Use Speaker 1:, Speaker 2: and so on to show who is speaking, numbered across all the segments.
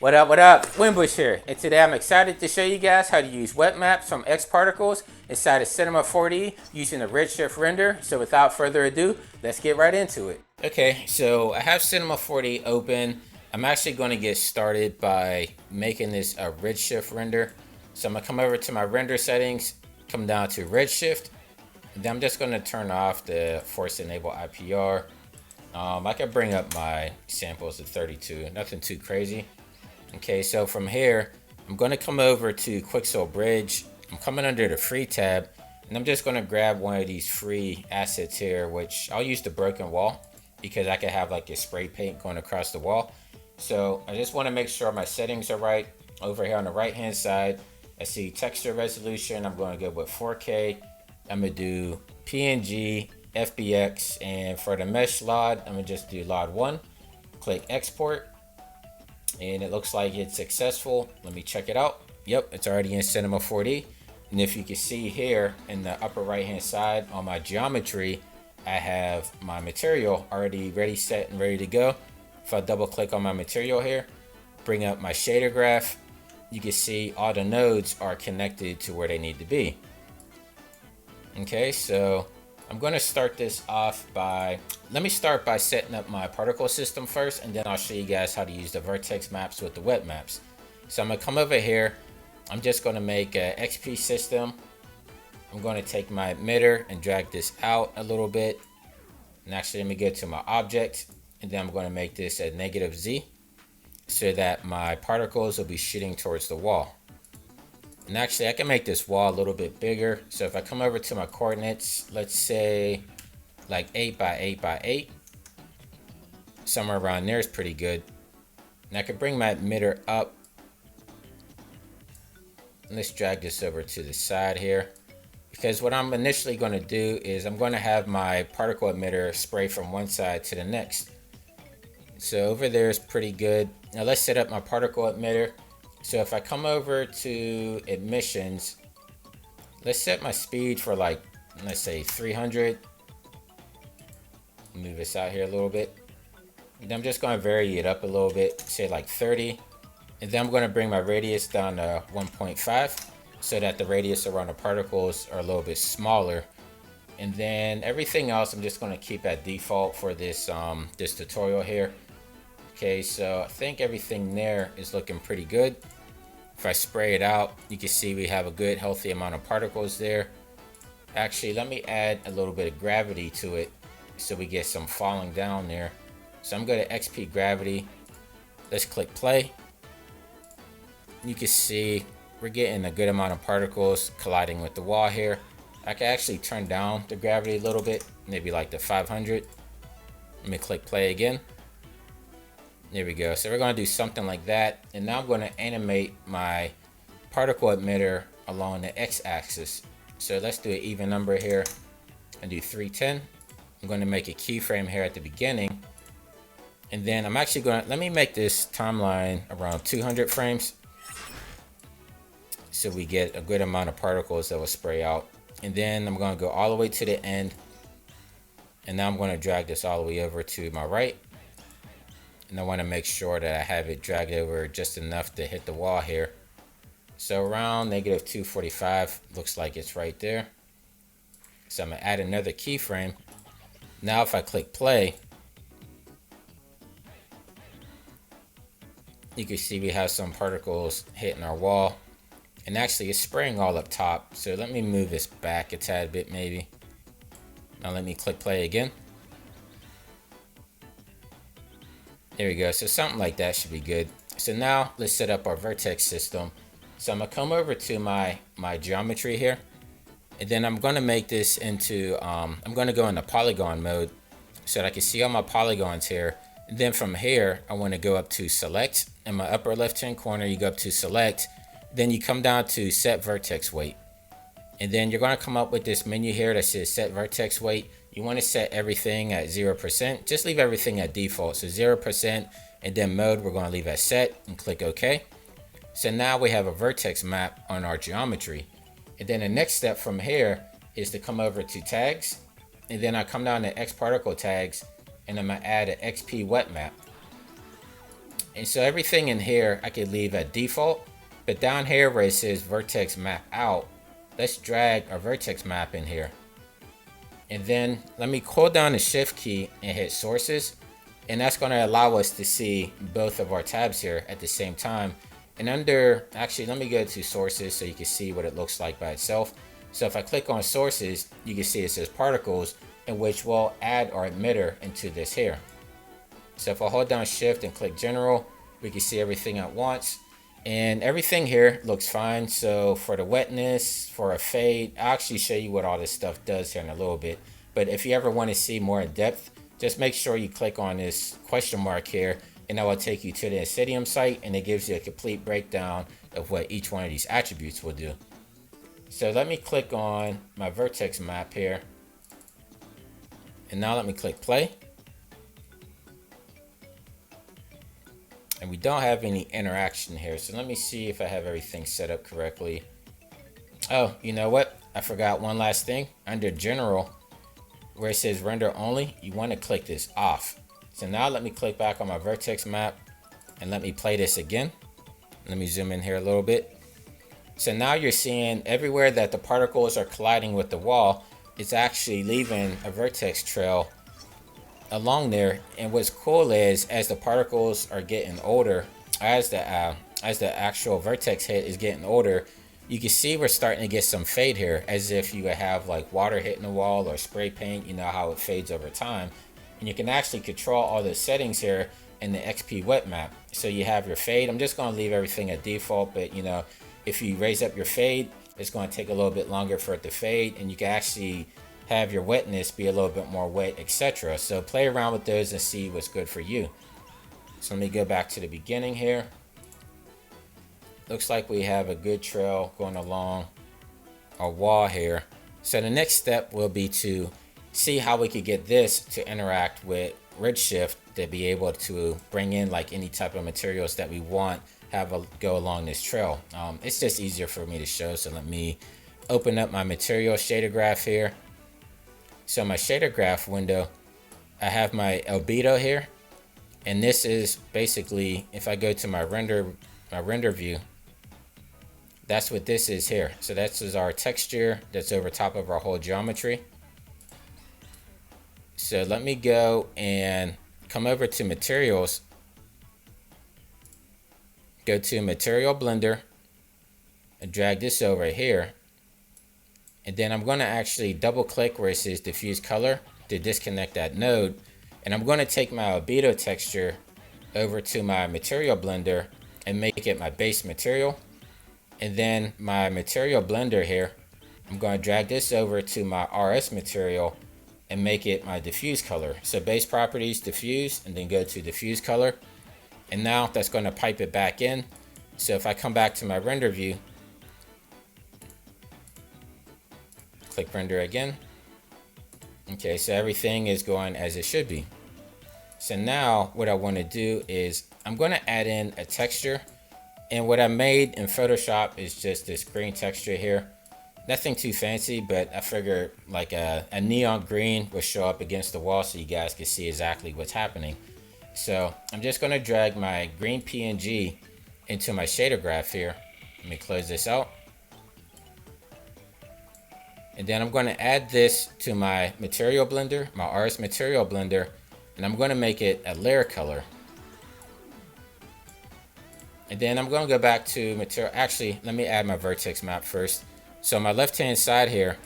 Speaker 1: What up, what up? Winbush here, and today I'm excited to show you guys how to use Wetmaps from X-Particles inside of Cinema 4D using the Redshift render. So without further ado, let's get right into it. Okay, so I have Cinema 4D open. I'm actually going to get started by making this a Redshift render. So I'm going to come over to my render settings, come down to Redshift, and then I'm just going to turn off the Force Enable IPR. I can bring up my samples to 32, nothing too crazy. Okay, so from here, I'm going to come over to Quixel Bridge. I'm coming under the free tab, and I'm just going to grab one of these free assets here, which I'll use the broken wall because I can have like a spray paint going across the wall. So I just want to make sure my settings are right. Over here on the right hand side, I see texture resolution. I'm going to go with 4K. I'm going to do PNG, FBX, and for the mesh LOD, I'm going to just do LOD 1. Click export. And it looks like it's successful. Let me check it out. Yep, it's already in Cinema 4D. And if you can see here in the upper right hand side on my geometry, I have my material already ready, set, and ready to go. If I double click on my material here, bring up my shader graph, you can see all the nodes are connected to where they need to be. Okay, so I'm going to start this off by, let me start by setting up my particle system first, and then I'll show you guys how to use the vertex maps with the wet maps. So I'm going to come over here. I'm just going to make a XP system. I'm going to take my emitter and drag this out a little bit. And actually, let me get to my object, and then I'm going to make this a -Z so that my particles will be shooting towards the wall. And actually, I can make this wall a little bit bigger. So if I come over to my coordinates, let's say like 8 by 8 by 8, somewhere around there is pretty good. And I can bring my emitter up. And let's drag this over to the side here. Because what I'm initially going to do is I'm going to have my particle emitter spray from one side to the next. So over there is pretty good. Now let's set up my particle emitter. So if I come over to emissions, let's set my speed for like, let's say 300. Move this out here a little bit. And then I'm just going to vary it up a little bit, say like 30. And then I'm going to bring my radius down to 1.5 so that the radius around the particles are a little bit smaller. And then everything else I'm just going to keep at default for this, this tutorial here. Okay, so I think everything there is looking pretty good. If I spray it out, you can see we have a good healthy amount of particles there. Actually, let me add a little bit of gravity to it so we get some falling down there. So I'm going to XP gravity. Let's click play. You can see we're getting a good amount of particles colliding with the wall here. I can actually turn down the gravity a little bit, maybe like to 500. Let me click play again. There we go. So we're going to do something like that. And now I'm going to animate my particle emitter along the x-axis. So let's do an even number here and do 310. I'm going to make a keyframe here at the beginning. And then I'm actually going to, let me make this timeline around 200 frames. So we get a good amount of particles that will spray out. And then I'm going to go all the way to the end. And now I'm going to drag this all the way over to my right. And I want to make sure that I have it dragged over just enough to hit the wall here. So around -245, looks like it's right there. So I'm going to add another keyframe. Now if I click play, you can see we have some particles hitting our wall. And actually it's spraying all up top. So let me move this back a tad bit maybe. Now let me click play again. There we go. So something like that should be good. So now let's set up our vertex system. So I'm going to come over to my geometry here. And then I'm going to make this into, I'm going to go into polygon mode so that I can see all my polygons here. And then from here, I want to go up to select. In my upper left hand corner, you go up to select. Then you come down to set vertex weight. And then you're going to come up with this menu here that says set vertex weight. You want to set everything at 0%. Just leave everything at default. So 0%, and then mode we're going to leave at set and click OK. So now we have a vertex map on our geometry. And then the next step from here is to come over to tags. And then I come down to X particle tags, and I'm going to add an XP wet map. And so everything in here I could leave at default, but down here where it says vertex map out, let's drag our vertex map in here. And then let me hold down the shift key and hit sources. And that's going to allow us to see both of our tabs here at the same time. And under, actually, let me go to sources so you can see what it looks like by itself. So if I click on sources, you can see it says particles, in which we'll add our emitter into this here. So if I hold down shift and click general, we can see everything at once. And everything here looks fine. So for the wetness, for a fade, I'll actually show you what all this stuff does here in a little bit. But if you ever want to see more in depth, just make sure you click on this question mark here, and that will take you to the Insidium site, and it gives you a complete breakdown of what each one of these attributes will do. So let me click on my vertex map here. And now let me click play. And we don't have any interaction here. So let me see if I have everything set up correctly. Oh, you know what? I forgot one last thing. Under general, where it says render only, you want to click this off. So now let me click back on my vertex map and let me play this again. Let me zoom in here a little bit. So now you're seeing everywhere that the particles are colliding with the wall, it's actually leaving a vertex trail along there. And what's cool is as the particles are getting older, as the actual vertex head is getting older, you can see we're starting to get some fade here, as if you would have like water hitting the wall or spray paint, you know how it fades over time. And you can actually control all the settings here in the XP wet map. So you have your fade. I'm just going to leave everything at default, but you know, if you raise up your fade, it's going to take a little bit longer for it to fade, and you can actually have your wetness be a little bit more wet, etc. So play around with those and see what's good for you. So let me go back to the beginning here. Looks like we have a good trail going along our wall here. So the next step will be to see how we could get this to interact with Redshift to be able to bring in like any type of materials that we want go along this trail. It's just easier for me to show. So let me open up my material shader graph here. So my shader graph window, I have my albedo here. And this is basically, if I go to my render view, that's what this is here. So this is our texture that's over top of our whole geometry. So let me go and come over to materials, go to material blender and drag this over here. And then I'm going to actually double click where it says diffuse color to disconnect that node. And I'm going to take my albedo texture over to my material blender and make it my base material. And then my material blender here, I'm going to drag this over to my RS material and make it my diffuse color. So base properties, diffuse, and then go to diffuse color. And now that's going to pipe it back in. So if I come back to my render view, click render again. Okay, so everything is going as it should be. So now what I want to do is I'm going to add in a texture. And what I made in Photoshop is just this green texture here. Nothing too fancy, but I figured like a neon green will show up against the wall so you guys can see exactly what's happening. So I'm just going to drag my green PNG into my shader graph here. Let me close this out. And then I'm going to add this to my material blender, my RS material blender, and I'm going to make it a layer color. And then I'm going to go back to material. Actually, let me add my vertex map first. So on my left hand side here,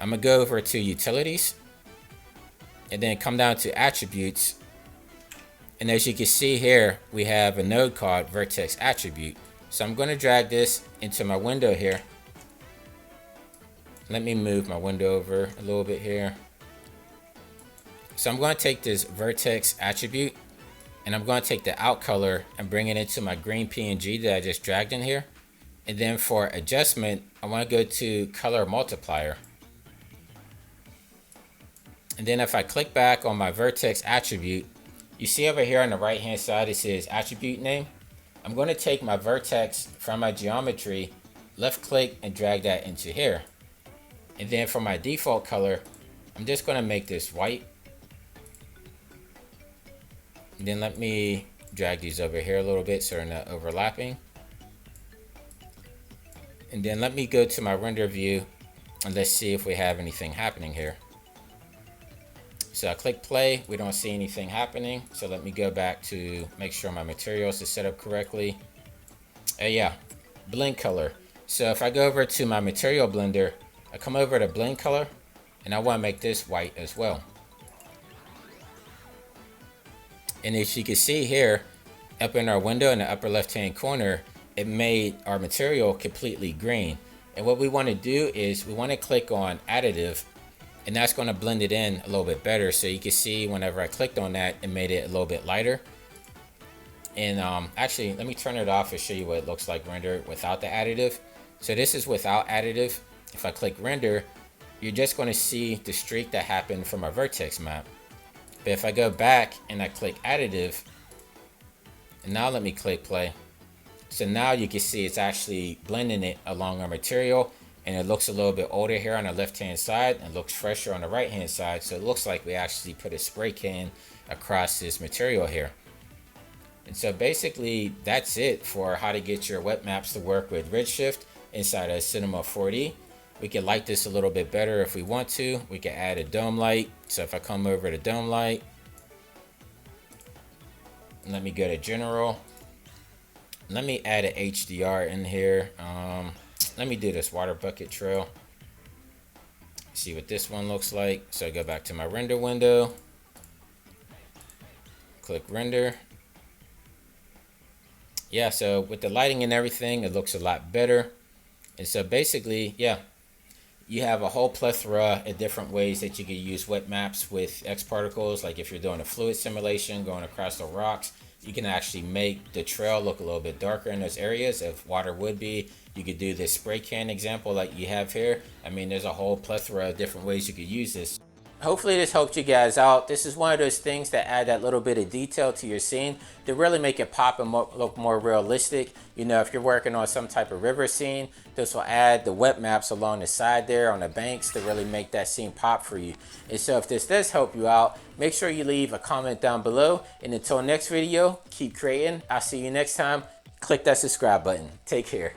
Speaker 1: I'm going to go over to utilities and then come down to attributes. And as you can see here, we have a node called vertex attribute. So I'm going to drag this into my window here. Let me move my window over a little bit here. So I'm going to take this vertex attribute and I'm going to take the out color and bring it into my green PNG that I just dragged in here. And then for adjustment, I want to go to color multiplier. And then if I click back on my vertex attribute, you see over here on the right hand side, it says attribute name. I'm going to take my vertex from my geometry, left click and drag that into here. And then for my default color, I'm just going to make this white. And then let me drag these over here a little bit so they're not overlapping. And then let me go to my render view and let's see if we have anything happening here. So I click play, we don't see anything happening. So let me go back to make sure my materials are set up correctly. Yeah, blend color. So if I go over to my material blender, I come over to blend color and I want to make this white as well. And as you can see here, up in our window in the upper left hand corner, it made our material completely green. And what we want to do is we want to click on additive, and that's going to blend it in a little bit better. So you can see whenever I clicked on that, it made it a little bit lighter. And actually, let me turn it off and show you what it looks like rendered without the additive. So this is without additive. If I click render, you're just going to see the streak that happened from our vertex map. But if I go back and I click additive, and now let me click play. So now you can see it's actually blending it along our material, and it looks a little bit older here on the left hand side and looks fresher on the right hand side. So it looks like we actually put a spray can across this material here. And so basically that's it for how to get your wet maps to work with Redshift inside of Cinema 4D. We can light this a little bit better if we want to. We can add a dome light. So if I come over to dome light, let me go to general. Let me add an HDR in here. Let me do this water bucket trail. See what this one looks like. So I go back to my render window. Click render. Yeah, so with the lighting and everything, it looks a lot better. And so basically, yeah, you have a whole plethora of different ways that you can use wet maps with X-Particles. Like if you're doing a fluid simulation going across the rocks, you can actually make the trail look a little bit darker in those areas if water would be. You could do this spray can example like you have here. I mean, there's a whole plethora of different ways you could use this. Hopefully this helped you guys out. This is one of those things that add that little bit of detail to your scene to really make it pop and look more realistic. You know, if you're working on some type of river scene, this will add the wet maps along the side there on the banks to really make that scene pop for you. And so if this does help you out, make sure you leave a comment down below. And until next video, keep creating. I'll see you next time. Click that subscribe button. Take care.